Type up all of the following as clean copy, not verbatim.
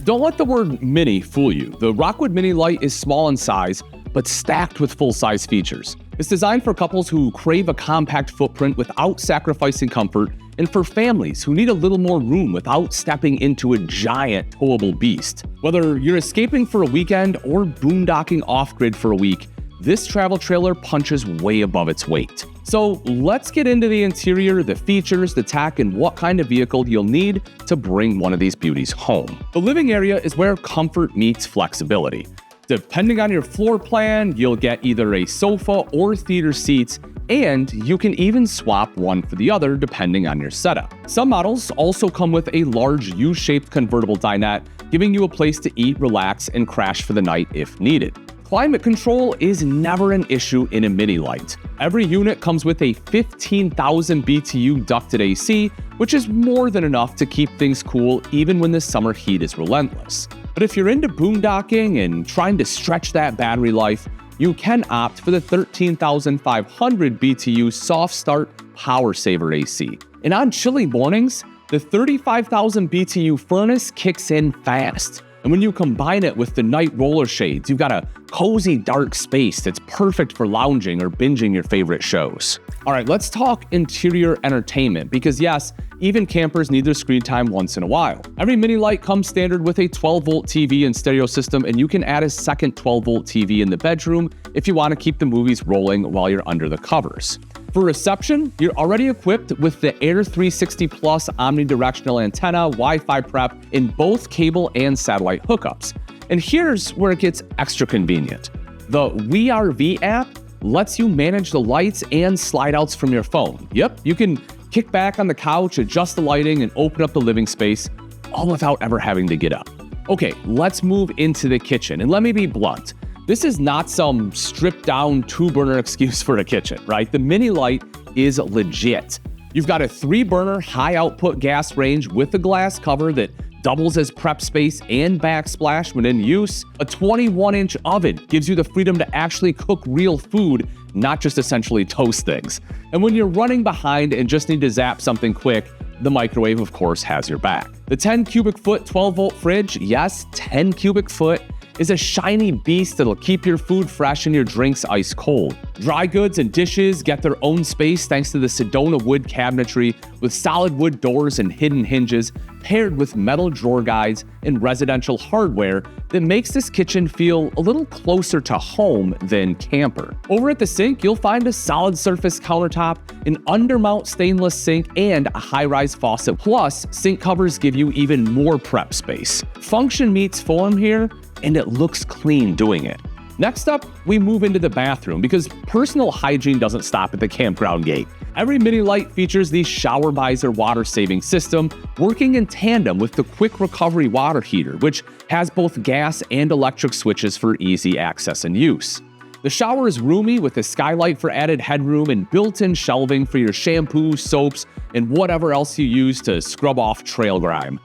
Don't let the word mini fool you. The Rockwood Mini Lite is small in size, but stacked with full-size features. It's designed for couples who crave a compact footprint without sacrificing comfort, and for families who need a little more room without stepping into a giant towable beast. Whether you're escaping for a weekend or boondocking off-grid for a week, this travel trailer punches way above its weight. So let's get into the interior, the features, the tech, and what kind of vehicle you'll need to bring one of these beauties home. The living area is where comfort meets flexibility. Depending on your floor plan, you'll get either a sofa or theater seats, and you can even swap one for the other depending on your setup. Some models also come with a large U-shaped convertible dinette, giving you a place to eat, relax, and crash for the night if needed. Climate control is never an issue in a Mini Lite. Every unit comes with a 15,000 BTU ducted AC, which is more than enough to keep things cool even when the summer heat is relentless. But if you're into boondocking and trying to stretch that battery life, you can opt for the 13,500 BTU soft start power saver AC. And on chilly mornings, the 35,000 BTU furnace kicks in fast. And when you combine it with the night roller shades, you've got a cozy dark space that's perfect for lounging or binging your favorite shows. All right, let's talk interior entertainment, because yes, even campers need their screen time once in a while. Every Mini Lite comes standard with a 12-volt TV and stereo system, and you can add a second 12-volt TV in the bedroom if you want to keep the movies rolling while you're under the covers. For reception, you're already equipped with the Air 360 Plus omnidirectional antenna, Wi-Fi prep in both cable and satellite hookups. And here's where it gets extra convenient. The WeRV app lets you manage the lights and slide outs from your phone. Yep, you can kick back on the couch, adjust the lighting, and open up the living space, all without ever having to get up. Okay, let's move into the kitchen, and let me be blunt. This is not some stripped-down two-burner excuse for a kitchen, right? The Mini Lite is legit. You've got a 3-burner high-output gas range with a glass cover that doubles as prep space and backsplash when in use. A 21-inch oven gives you the freedom to actually cook real food, not just essentially toast things. And when you're running behind and just need to zap something quick, the microwave, of course, has your back. The 10 cubic foot 12-volt fridge, yes, 10 cubic foot, is a shiny beast that'll keep your food fresh and your drinks ice cold. Dry goods and dishes get their own space thanks to the Sedona wood cabinetry with solid wood doors and hidden hinges, paired with metal drawer guides and residential hardware that makes this kitchen feel a little closer to home than camper. Over at the sink, you'll find a solid surface countertop, an undermount stainless sink, and a high-rise faucet. Plus, sink covers give you even more prep space. Function meets form here, and it looks clean doing it. Next up, we move into the bathroom because personal hygiene doesn't stop at the campground gate. Every Mini Lite features the Shower Visor water-saving system, working in tandem with the quick recovery water heater, which has both gas and electric switches for easy access and use. The shower is roomy with a skylight for added headroom and built-in shelving for your shampoo, soaps, and whatever else you use to scrub off trail grime.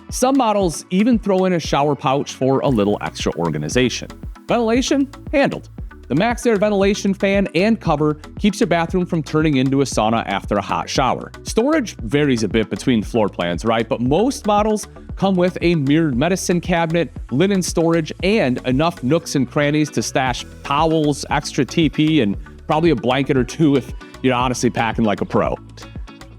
Some models even throw in a shower pouch for a little extra organization. Ventilation? Handled. The Max Air ventilation fan and cover keeps your bathroom from turning into a sauna after a hot shower. Storage varies a bit between floor plans, right? But most models come with a mirrored medicine cabinet, linen storage, and enough nooks and crannies to stash towels, extra TP, and probably a blanket or two if you're honestly packing like a pro.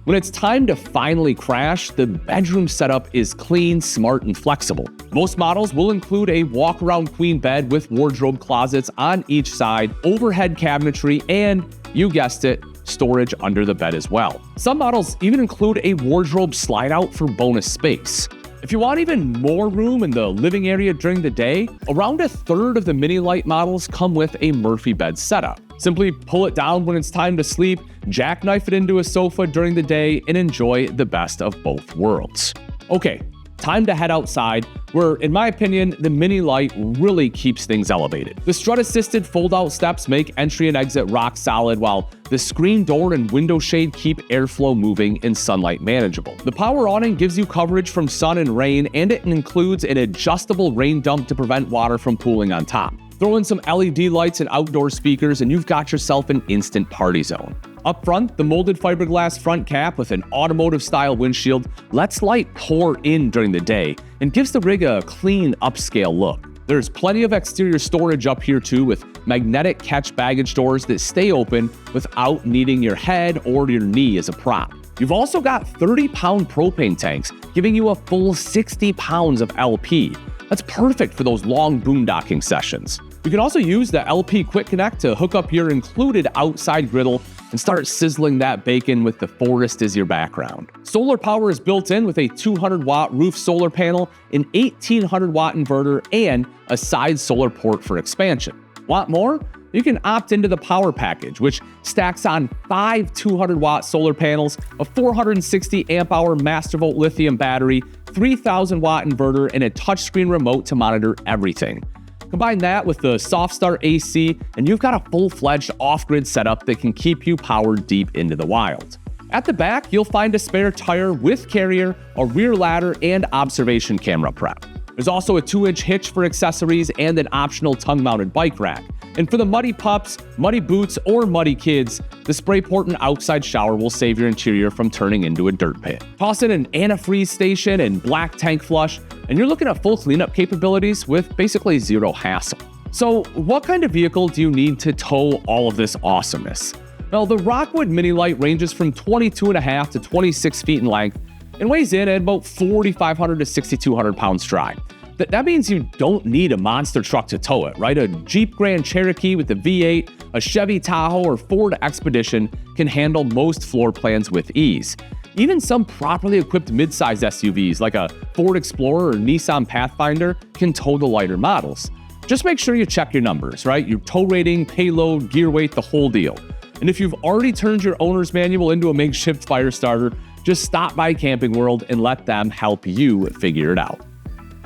When it's time to finally crash, the bedroom setup is clean, smart, and flexible. Most models will include a walk-around queen bed with wardrobe closets on each side, overhead cabinetry, and, you guessed it, storage under the bed as well. Some models even include a wardrobe slide-out for bonus space. If you want even more room in the living area during the day, around a third of the Mini Lite models come with a Murphy bed setup. Simply pull it down when it's time to sleep, jackknife it into a sofa during the day, and enjoy the best of both worlds. Okay, time to head outside, where, in my opinion, the Mini Lite really keeps things elevated. The strut-assisted fold-out steps make entry and exit rock solid, while the screen door and window shade keep airflow moving and sunlight manageable. The power awning gives you coverage from sun and rain, and it includes an adjustable rain dump to prevent water from pooling on top. Throw in some LED lights and outdoor speakers, and you've got yourself an instant party zone. Up front, the molded fiberglass front cap with an automotive-style windshield lets light pour in during the day and gives the rig a clean, upscale look. There's plenty of exterior storage up here too, with magnetic catch baggage doors that stay open without needing your head or your knee as a prop. You've also got 30-pound propane tanks, giving you a full 60 pounds of LP. That's perfect for those long boondocking sessions. You can also use the LP Quick Connect to hook up your included outside griddle and start sizzling that bacon with the forest as your background. Solar power is built in with a 200-watt roof solar panel, an 1800-watt inverter, and a side solar port for expansion. Want more? You can opt into the power package, which stacks on 5 200-watt solar panels, a 460 amp-hour Mastervolt lithium battery, 3,000-watt inverter, and a touchscreen remote to monitor everything. Combine that with the soft start AC, and you've got a full-fledged off-grid setup that can keep you powered deep into the wild. At the back, you'll find a spare tire with carrier, a rear ladder, and observation camera prep. There's also a 2-inch hitch for accessories and an optional tongue-mounted bike rack. And for the muddy pups, muddy boots, or muddy kids, the spray port and outside shower will save your interior from turning into a dirt pit. Toss in an antifreeze station and black tank flush, and you're looking at full cleanup capabilities with basically zero hassle. So what kind of vehicle do you need to tow all of this awesomeness? Well, the Rockwood Mini Lite ranges from 22.5 to 26 feet in length and weighs in at about 4,500 to 6,200 pounds dry. That means you don't need a monster truck to tow it, right? A Jeep Grand Cherokee with a V8, a Chevy Tahoe, or Ford Expedition can handle most floor plans with ease. Even some properly equipped midsize SUVs like a Ford Explorer or Nissan Pathfinder can tow the lighter models. Just make sure you check your numbers, right? Your tow rating, payload, gear weight, the whole deal. And if you've already turned your owner's manual into a makeshift fire starter, just stop by Camping World and let them help you figure it out.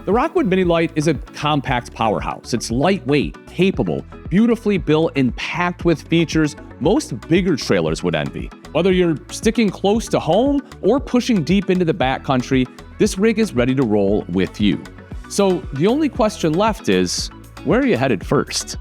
The Rockwood Mini Lite is a compact powerhouse. It's lightweight, capable, beautifully built, and packed with features most bigger trailers would envy. Whether you're sticking close to home or pushing deep into the backcountry, this rig is ready to roll with you. So the only question left is, where are you headed first?